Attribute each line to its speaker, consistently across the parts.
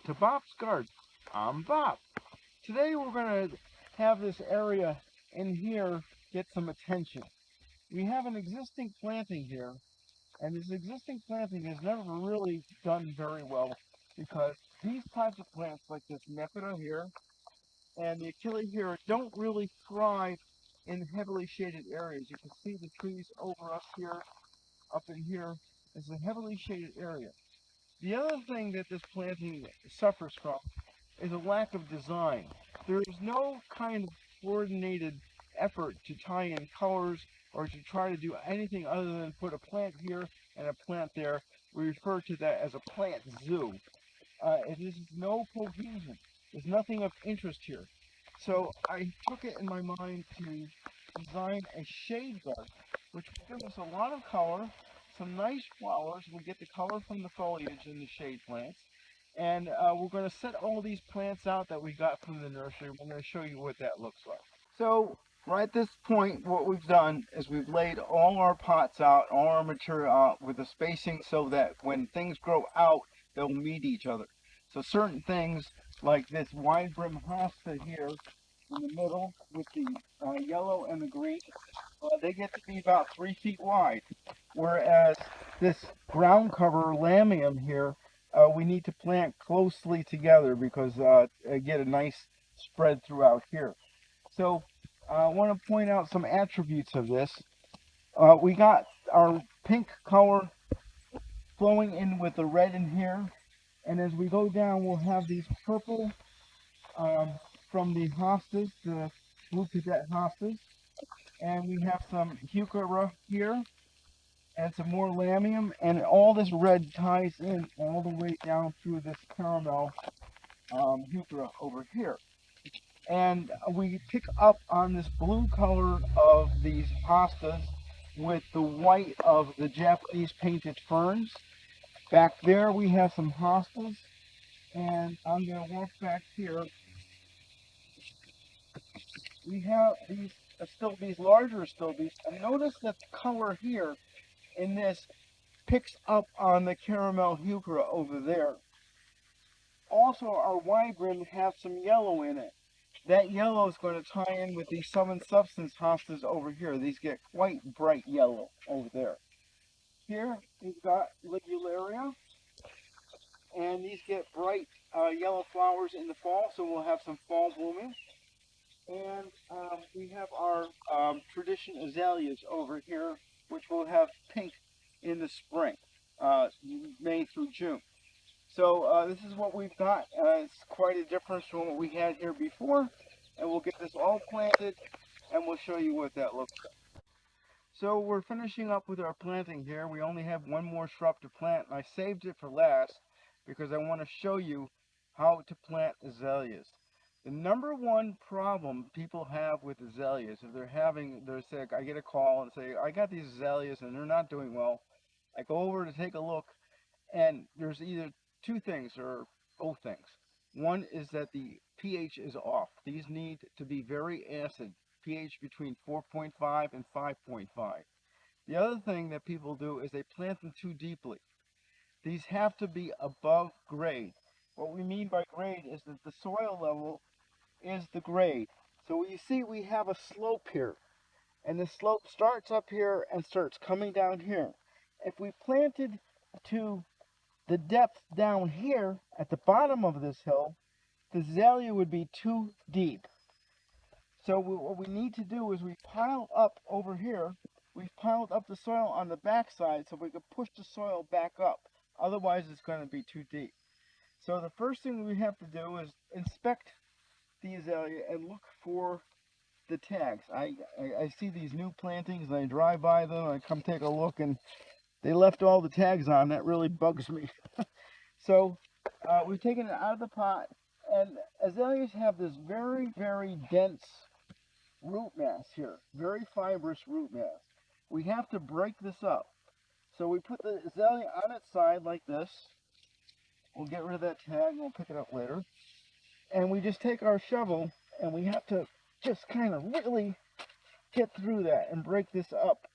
Speaker 1: to Bob's Garden. I'm Bob. Today we're going to have this area in here get some attention. We have an existing planting here, and this existing planting has never really done very well because these types of plants like this Nepeta here and the Achille here don't really thrive in heavily shaded areas. You can see the trees over us here, up in here is a heavily shaded area. The other thing that this planting suffers from is a lack of design. There is no kind of coordinated effort to tie in colors or to try to do anything other than put a plant here and a plant there. We refer to that as a plant zoo. It is no cohesion. There's nothing of interest here. So I took it in my mind to design a shade garden, which will give us a lot of color, some nice flowers. We'll get the color from the foliage in the shade plants. And we're going to set all these plants out that we got from the nursery. We're going to show you what that looks like. So right at this point, what we've done is we've laid all our pots out, all our material out with the spacing so that when things grow out, they'll meet each other. So certain things like this wide brim hosta here in the middle with the yellow and the green, they get to be about 3 feet wide. Whereas this ground cover lamium here, we need to plant closely together because get a nice spread throughout here. So I want to point out some attributes of this. We got our pink color flowing in with the red in here. And as we go down, we'll have these purple from the hostas, the blue cadet hostas. And we have some heuchera here and some more lamium. And all this red ties in all the way down through this caramel heuchera over here. And we pick up on this blue color of these hostas with the white of the Japanese painted ferns. Back there we have some hostas, and I'm going to walk back here. We have these these larger stilbes, and notice that the color here in this picks up on the caramel heuchera over there. Also, our wide brim have some yellow in it. That yellow is going to tie in with these Southern Substance hostas over here. These get quite bright yellow over there. Here we've got Ligularia, and these get bright yellow flowers in the fall, so we'll have some fall blooming. And we have our tradition azaleas over here, which will have pink in the spring, May through June. So this is what we've got. It's quite a difference from what we had here before. And we'll get this all planted and we'll show you what that looks like. So we're finishing up with our planting here. We only have one more shrub to plant, and I saved it for last because I want to show you how to plant azaleas. The number one problem people have with azaleas, if they're sick, I get a call and say, I got these azaleas and they're not doing well. I go over to take a look, and there's either two things or both things. One is that the pH is off. These need to be very acid, pH between 4.5 and 5.5. The other thing that people do is they plant them too deeply. These have to be above grade. What we mean by grade is that the soil level is the grade. So you see we have a slope here, and the slope starts up here and starts coming down here. If we planted to the depth down here at the bottom of this hill, the azalea would be too deep. So what we need to do is we pile up over here. We've piled up the soil on the back side so we can push the soil back up. Otherwise it's going to be too deep. So the first thing we have to do is inspect the azalea and look for the tags. I see these new plantings and I drive by them, I come take a look, and they left all the tags on. That really bugs me. So we've taken it out of the pot, and azaleas have this very, very dense root mass here, very fibrous root mass. We have to break this up. So we put the azalea on its side like this. We'll get rid of that tag and we'll pick it up later. And we just take our shovel and we have to just kind of really get through that and break this up.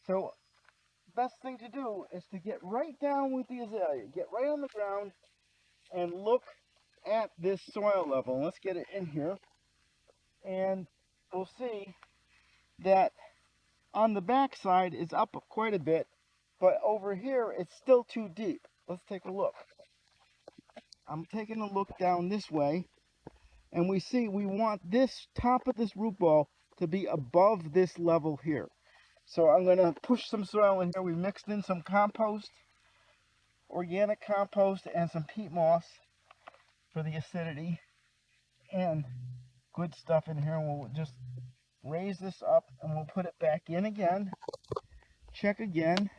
Speaker 1: So best thing to do is to get right down with the azalea. Get right on the ground and look at this soil level. Let's get it in here. And we'll see that on the back side it's up quite a bit, but over here it's still too deep. Let's take a look. I'm taking a look down this way, and we see we want this top of this root ball to be above this level here. So I'm going to push some soil in here. We mixed in some compost, organic compost, and some peat moss for the acidity, and good stuff in here. We'll just raise this up and we'll put it back in again. Check again,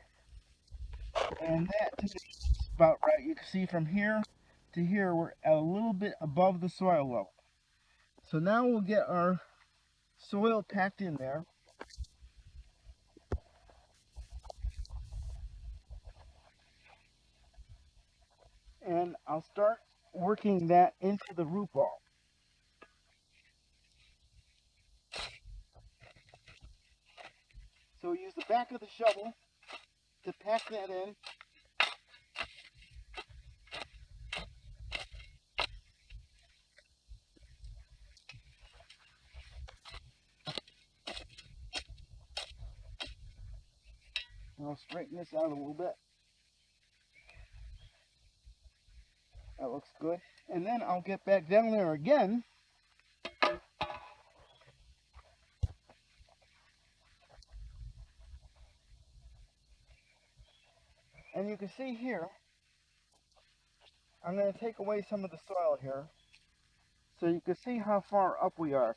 Speaker 1: and that to me is about right. You can see from here to here we're a little bit above the soil level. So now we'll get our soil packed in there. And I'll start working that into the root ball. So we use the back of the shovel to pack that in. And I'll straighten this out a little bit. That looks good. And then I'll get back down there again. And you can see here, I'm going to take away some of the soil here so you can see how far up we are.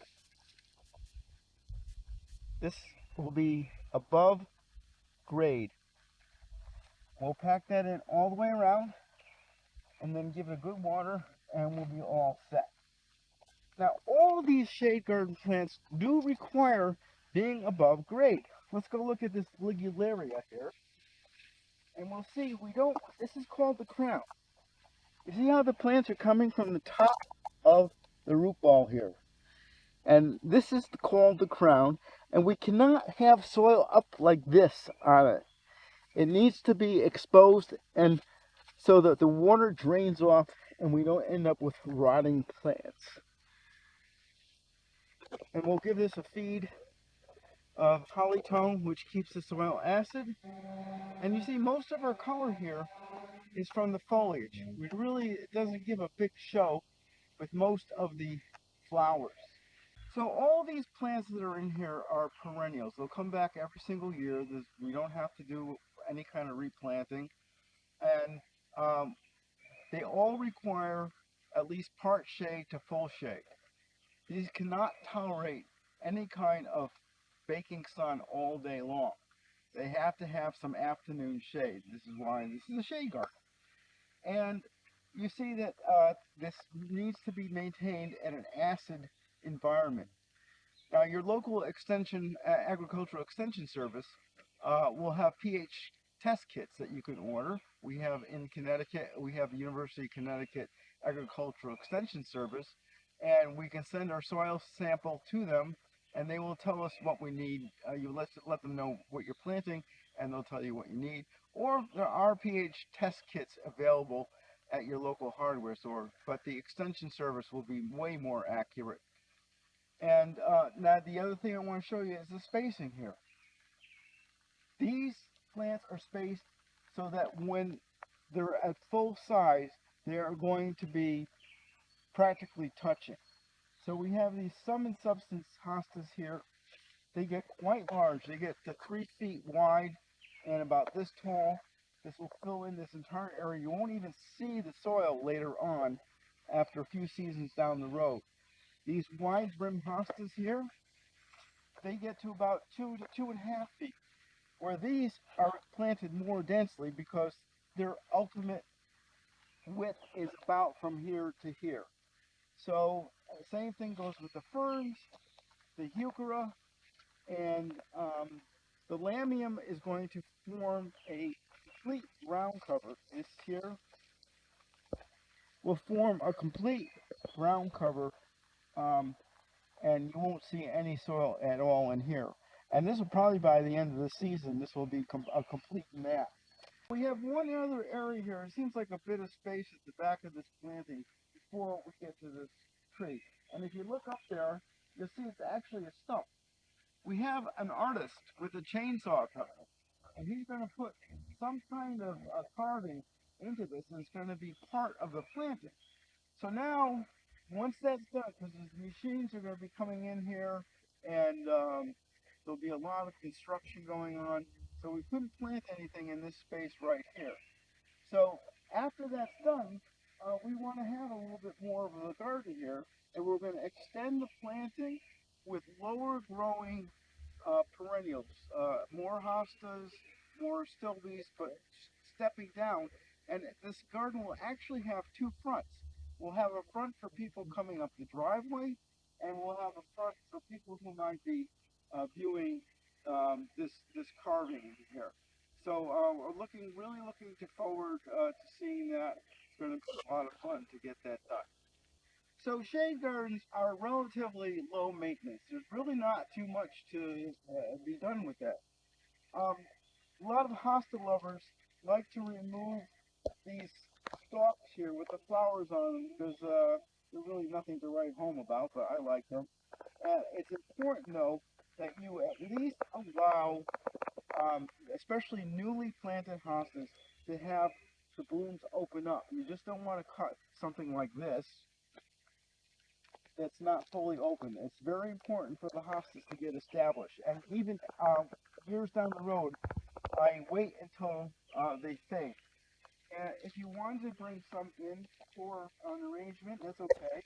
Speaker 1: This will be above grade. We'll pack that in all the way around and then give it a good water and we'll be all set. Now all of these shade garden plants do require being above grade. Let's go look at this ligularia here. And we'll see we don't, this is called the crown. You see how the plants are coming from the top of the root ball here. And this is called the crown. And we cannot have soil up like this on it. It needs to be exposed and so that the water drains off and we don't end up with rotting plants. And we'll give this a feed of polytone, which keeps the soil acid. And you see most of our color here is from the foliage. It doesn't give a big show with most of the flowers. So all these plants that are in here are perennials. They'll come back every single year. We don't have to do any kind of replanting. And they all require at least part shade to full shade. These cannot tolerate any kind of baking sun all day long. They have to have some afternoon shade. This is why this is a shade garden. And you see that this needs to be maintained at an acid environment. Now, your local agricultural extension service will have pH test kits that you can order. We have in Connecticut, we have the University of Connecticut Agricultural Extension Service, and we can send our soil sample to them, and they will tell us what we need. You let them know what you're planting, and they'll tell you what you need. Or there are pH test kits available at your local hardware store, but the extension service will be way more accurate. And now the other thing I want to show you is the spacing here. These plants are spaced so that when they're at full size, they are going to be practically touching. So we have these sum and substance hostas here. They get quite large. They get to 3 feet wide and about this tall. This will fill in this entire area. You won't even see the soil later on after a few seasons down the road. These wide brim hostas here, they get to about 2 to 2.5 feet, where these are planted more densely because their ultimate width is about from here to here. So same thing goes with the ferns, the heuchera, and the lamium is going to form a complete ground cover. This here will form a complete ground cover, and you won't see any soil at all in here. And this will probably, by the end of the season, this will be a complete mess. We have one other area here. It seems like a bit of space at the back of this planting before we get to this tree. And if you look up there, you'll see it's actually a stump. We have an artist with a chainsaw coming, and he's going to put some kind of carving into this, and it's going to be part of the planting. So now, once that's done, because the machines are going to be coming in here, and there'll be a lot of construction going on, so we couldn't plant anything in this space right here. So after that's done, we want to have a little bit more of a garden here, and we're going to extend the planting with lower growing perennials, more hostas, more stilbies, but stepping down. And this garden will actually have two fronts. We'll have a front for people coming up the driveway, and we'll have a front for people who might be viewing this carving here. So we're really looking forward to seeing that. It's going to be a lot of fun to get that done. So shade gardens are relatively low maintenance. There's really not too much to be done with that. Um, a lot of hosta lovers like to remove these stalks here with the flowers on them because they're really nothing to write home about, but I like them. It's important though that you at least allow, especially newly planted hostas, to have the blooms open up. You just don't want to cut something like this that's not fully open. It's very important for the hostas to get established. And even years down the road, I wait until they fade. And if you wanted to bring some in for an arrangement, that's okay.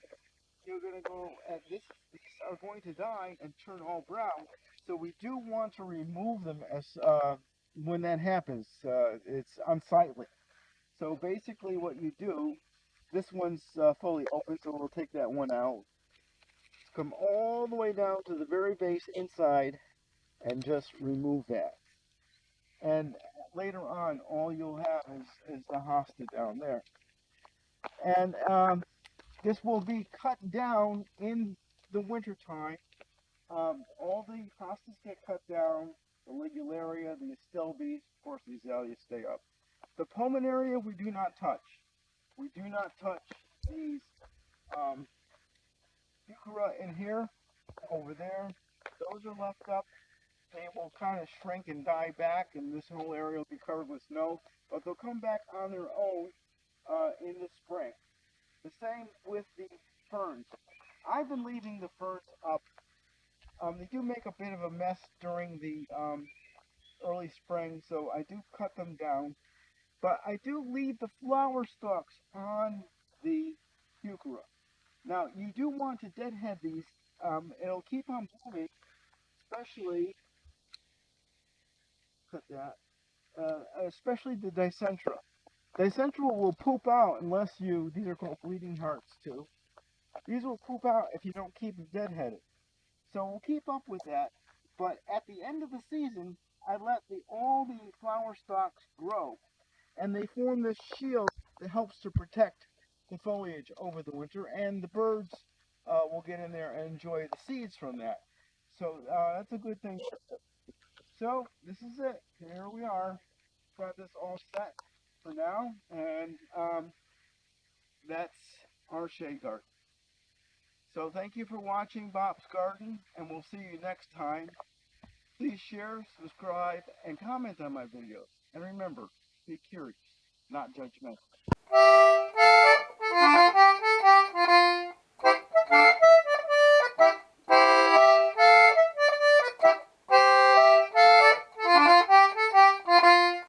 Speaker 1: You're going to go at this. These are going to die and turn all brown. So we do want to remove them as when that happens. It's unsightly. So basically, what you do, this one's fully open, so we'll take that one out. Come all the way down to the very base inside and just remove that. And later on, all you'll have is the hosta down there. And this will be cut down in the wintertime. All the hostas get cut down, the ligularia, the astilbes, of course the azaleas stay up. The pulmonaria we do not touch. We do not touch these um, in here, over there. Those are left up. They will kind of shrink and die back, and this whole area will be covered with snow. But they'll come back on their own in the spring. The same with the ferns. I've been leaving the ferns up. They do make a bit of a mess during the early spring, so I do cut them down. But I do leave the flower stalks on the heuchera. Now, you do want to deadhead these. It'll keep on blooming, especially, cut that, especially the dicentra. Dicentra will poop out unless you, these are called bleeding hearts too. These will poop out if you don't keep them deadheaded. So we'll keep up with that. But at the end of the season, I let all the flower stalks grow, and they form this shield that helps to protect the foliage over the winter, and the birds will get in there and enjoy the seeds from that. So that's a good thing. So this is it. Here we are. Got this all set for now, and that's our shade garden. So thank you for watching Bob's Garden, and we'll see you next time. Please share, subscribe, and comment on my videos. And remember, be curious, not judgmental.